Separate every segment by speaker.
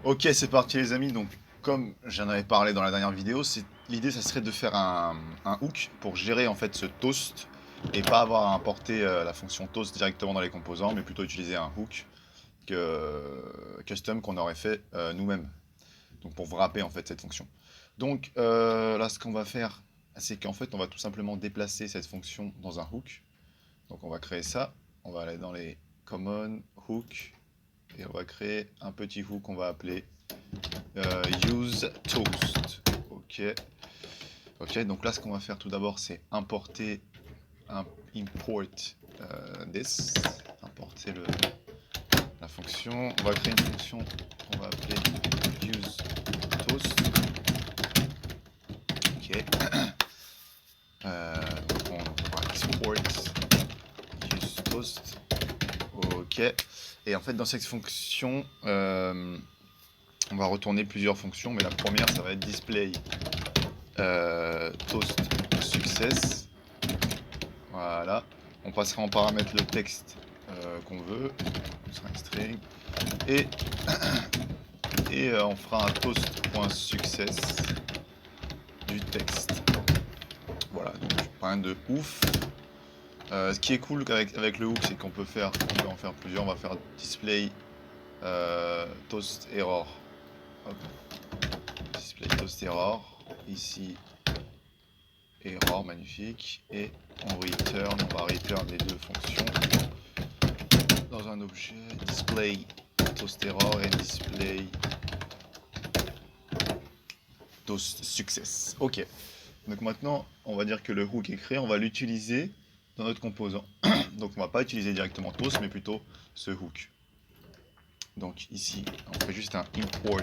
Speaker 1: Ok, c'est parti les amis. Donc, comme j'en avais parlé dans la dernière vidéo, l'idée, ça serait de faire un hook pour gérer en fait ce toast et pas avoir à importer la fonction toast directement dans les composants, mais plutôt utiliser un hook custom qu'on aurait fait nous-mêmes. Donc, pour wrapper en fait cette fonction. Donc, là, ce qu'on va faire, c'est qu'en fait, on va tout simplement déplacer cette fonction dans un hook. Donc, on va créer ça. On va aller dans les common hook et on va créer un petit hook qu'on va appeler use toast. Ok. Ok, donc là ce qu'on va faire tout d'abord c'est importer import this, importer la fonction. On va créer une fonction qu'on va appeler use toast. Ok. Donc on va export use toast. Ok. Et en fait dans cette fonction on va retourner plusieurs fonctions, mais la première ça va être display toast success. Voilà. On passera en paramètre le texte qu'on veut. Ce sera un string. Et, on fera un toast.success du texte. Voilà, donc rien de ouf. Ce qui est cool avec le hook, c'est qu'on peut en faire plusieurs. On va faire display toast error. Hop. Display toast error. Ici, error, magnifique. Et on va return les deux fonctions dans un objet display toast error et display toast success. Ok. Donc maintenant, on va dire que le hook est créé, on va l'utiliser dans notre composant. Donc on va pas utiliser directement toast, mais plutôt ce hook. Donc ici, on fait juste un import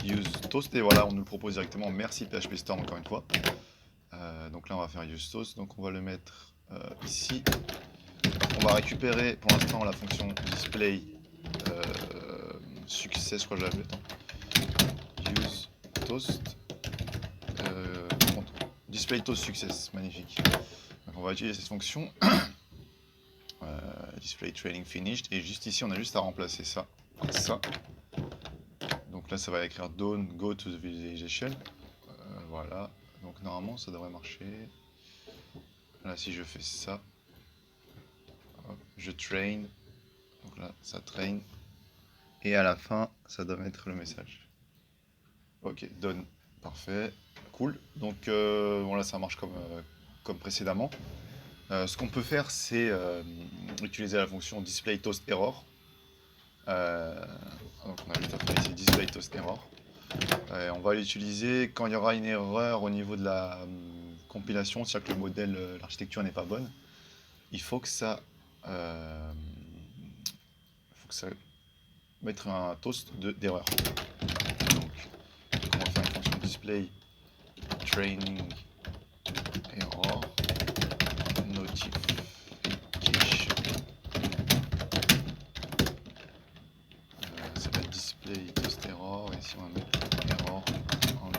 Speaker 1: use toast et voilà, on nous le propose directement. Merci PHP Storm encore une fois. Donc là, on va faire use toast. Donc on va le mettre ici. On va récupérer pour l'instant la fonction display success, je crois que je l'avais. Use toast. Display toast success, magnifique. Donc on va utiliser cette fonction. Display training finished. Et juste ici, on a juste à remplacer ça par ça. Donc là, ça va écrire don't go to the visualization. Voilà. Donc normalement, ça devrait marcher. Là, si je fais ça, hop, je train. Donc là, ça train. Et à la fin, ça doit mettre le message. Ok, done. Parfait. Cool. Donc bon, là, ça marche comme précédemment. Ce qu'on peut faire, c'est utiliser la fonction display toast error. Donc on a juste à faire ici display toast error. On va l'utiliser quand il y aura une erreur au niveau de la compilation, c'est-à-dire que le modèle, l'architecture n'est pas bonne. Il faut que ça mettre un toast d'erreur. Donc on va faire une fonction display training error notification. Ça va être display toast error et ici on va mettre error en 2.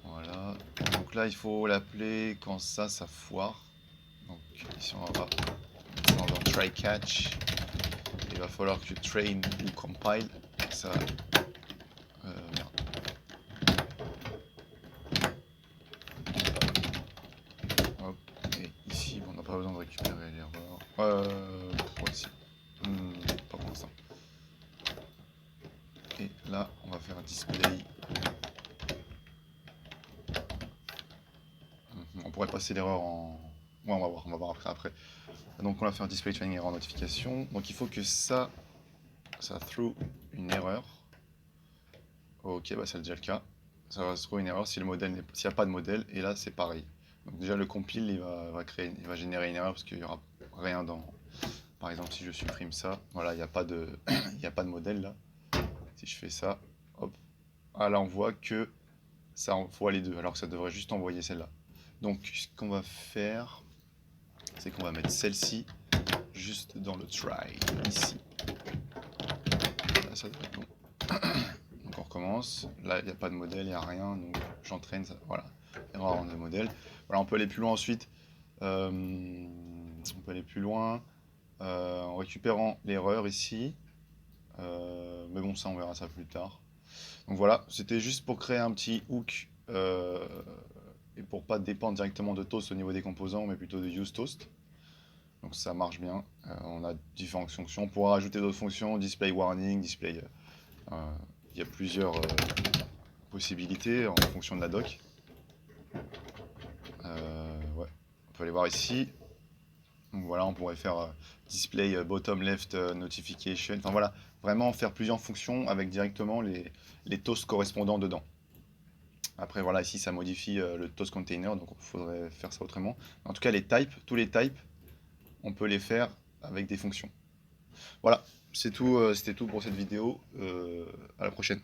Speaker 1: Voilà. Donc là il faut l'appeler quand ça foire. Donc ici on va mettre ça dans un try catch. Il va falloir que tu train ou compile. Ça. Merde. Hop. Et ici, on n'a pas besoin de récupérer l'erreur. Ouais, si. Pas pour l'instant. Et là, on va faire un display. On pourrait passer l'erreur en. Ouais, on va voir après. Donc on va faire un display training error notification. Donc il faut que ça throw une erreur. Ok, bah c'est déjà le cas. Ça va throw une erreur s'il n'y a pas de modèle. Et là, c'est pareil. Donc déjà le compile, il va générer une erreur parce qu'il n'y aura rien dans. Par exemple, si je supprime ça, voilà, il n'y a pas de, il a pas de modèle là. Si je fais ça, hop, ah là on voit que ça envoie les deux, alors que ça devrait juste envoyer celle-là. Donc ce qu'on va faire, c'est qu'on va mettre celle-ci juste dans le try ici. Là, ça devrait être bon. Donc on recommence. Là, il n'y a pas de modèle, il n'y a rien, donc j'entraîne ça. Voilà, erreur en modèle. Voilà, on peut aller plus loin ensuite. On peut aller plus loin en récupérant l'erreur ici. Mais bon, ça, on verra ça plus tard. Donc voilà, c'était juste pour créer un petit hook et pour pas dépendre directement de Toast au niveau des composants, mais plutôt de use Toast. Donc ça marche bien. On a différentes fonctions. On pourra rajouter d'autres fonctions, display warning, display. Il y a plusieurs possibilités en fonction de la doc. Ouais. On peut aller voir ici. Donc voilà, on pourrait faire display bottom left notification. Enfin voilà, vraiment faire plusieurs fonctions avec directement les toasts correspondants dedans. Après voilà, ici ça modifie le toast container, donc il faudrait faire ça autrement. En tout cas, les types, tous les types, on peut les faire avec des fonctions. Voilà, c'est tout, c'était tout pour cette vidéo. À la prochaine.